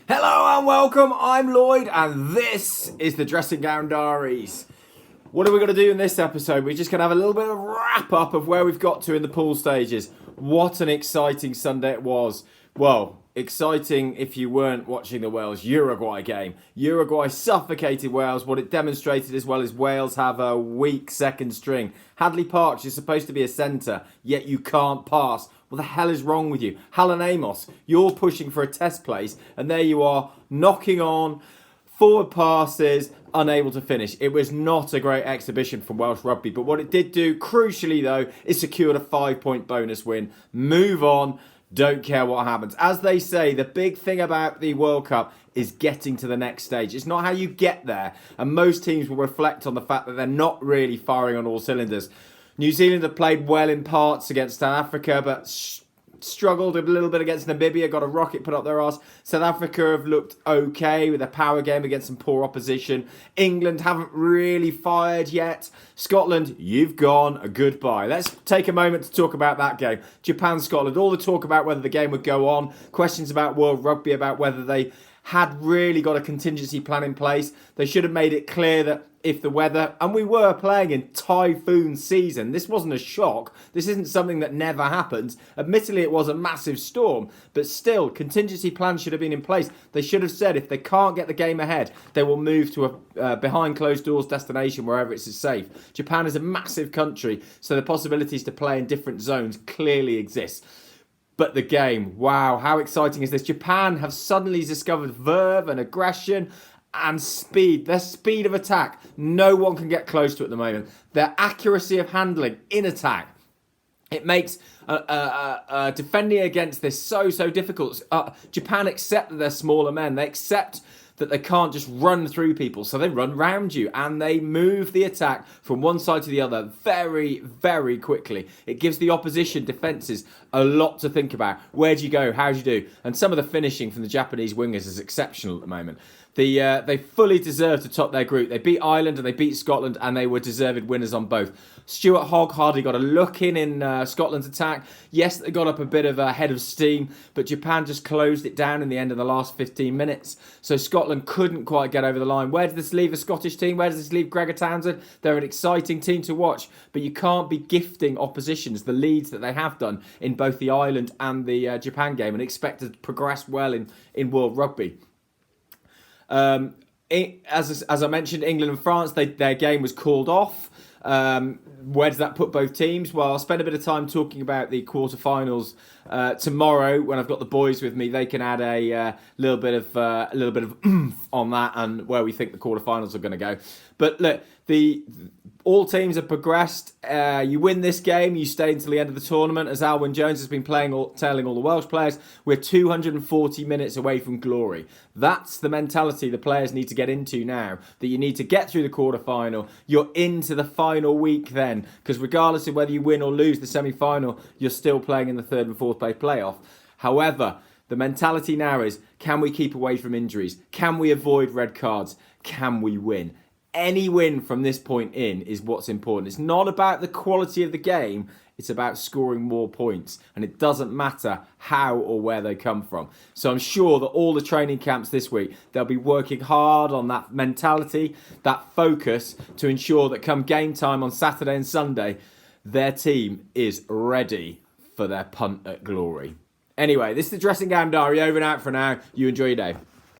Hello and welcome, I'm Lloyd and this is the Dressing Gown Diaries. What are we going to do in this episode? We're just going to have a little bit of wrap up of where we've got to in the pool stages. What an exciting Sunday it was. Well, exciting if you weren't watching the Wales-Uruguay game. Uruguay suffocated Wales. What it demonstrated as well is Wales have a weak second string. Hadley Parks is supposed to be a centre, yet you can't pass. What the hell is wrong with you? Alan Amos, you're pushing for a test place, and there you are, knocking on, forward passes, unable to finish. It was not a great exhibition from Welsh rugby, but what it did do, crucially though, is secured a 5-point bonus win. Move on, don't care what happens. As they say, the big thing about the World Cup is getting to the next stage. It's not how you get there, and most teams will reflect on the fact that they're not really firing on all cylinders. New Zealand have played well in parts against South Africa, but struggled a little bit against Namibia, got a rocket put up their arse. South Africa have looked okay with a power game against some poor opposition. England haven't really fired yet. Scotland, you've gone, a goodbye. Let's take a moment to talk about that game. Japan-Scotland, all the talk about whether the game would go on, questions about World Rugby, about whether they had really got a contingency plan in place. They should have made it clear that if the weather, and we were playing in typhoon season, this wasn't a shock. This isn't something that never happens. Admittedly, it was a massive storm, but still, contingency plans should have been in place. They should have said if they can't get the game ahead, they will move to a behind closed doors destination wherever it's safe. Japan is a massive country, so the possibilities to play in different zones clearly exist. But the game, wow, how exciting is this? Japan have suddenly discovered verve and aggression and speed. Their speed of attack, no one can get close to at the moment. Their accuracy of handling in attack, it makes defending against this so difficult. Japan accept that they're smaller men. They accept that they can't just run through people, so they run round you and they move the attack from one side to the other very quickly. It gives the opposition defences a lot to think about. Where do you go? How do you do? And some of the finishing from the Japanese wingers is exceptional at the moment. They fully deserve to top their group. They beat Ireland and they beat Scotland, and they were deserved winners on both. Stuart Hogg hardly got a look in Scotland's attack. Yes, they got up a bit of a head of steam, but Japan just closed it down in the end of the last 15 minutes. So Scotland couldn't quite get over the line. Where does this leave a Scottish team? Where does this leave Gregor Townsend? They're an exciting team to watch, but you can't be gifting oppositions the leads that they have done in both the Ireland and the Japan game and expect to progress well in World Rugby. As I mentioned, England and France, their game was called off. Where does that put both teams? Well, I'll spend a bit of time talking about the quarterfinals tomorrow when I've got the boys with me. They can add a little bit of on that and where we think the quarterfinals are going to go. But look, all teams have progressed. You win this game, you stay until the end of the tournament. As Alwyn Jones has been telling all the Welsh players, we're 240 minutes away from glory. That's the mentality the players need to get into now, that you need to get through the quarterfinal. You're into the final week then, because regardless of whether you win or lose the semi-final, you're still playing in the third and fourth place playoff. However, the mentality now is, can we keep away from injuries? Can we avoid red cards? Can we win? Any win from this point in is what's important. It's not about the quality of the game. It's about scoring more points. And it doesn't matter how or where they come from. So I'm sure that all the training camps this week, they'll be working hard on that mentality, that focus to ensure that come game time on Saturday and Sunday, their team is ready for their punt at glory. Anyway, this is the Dressing Gown Diary. Over and out for now. You enjoy your day.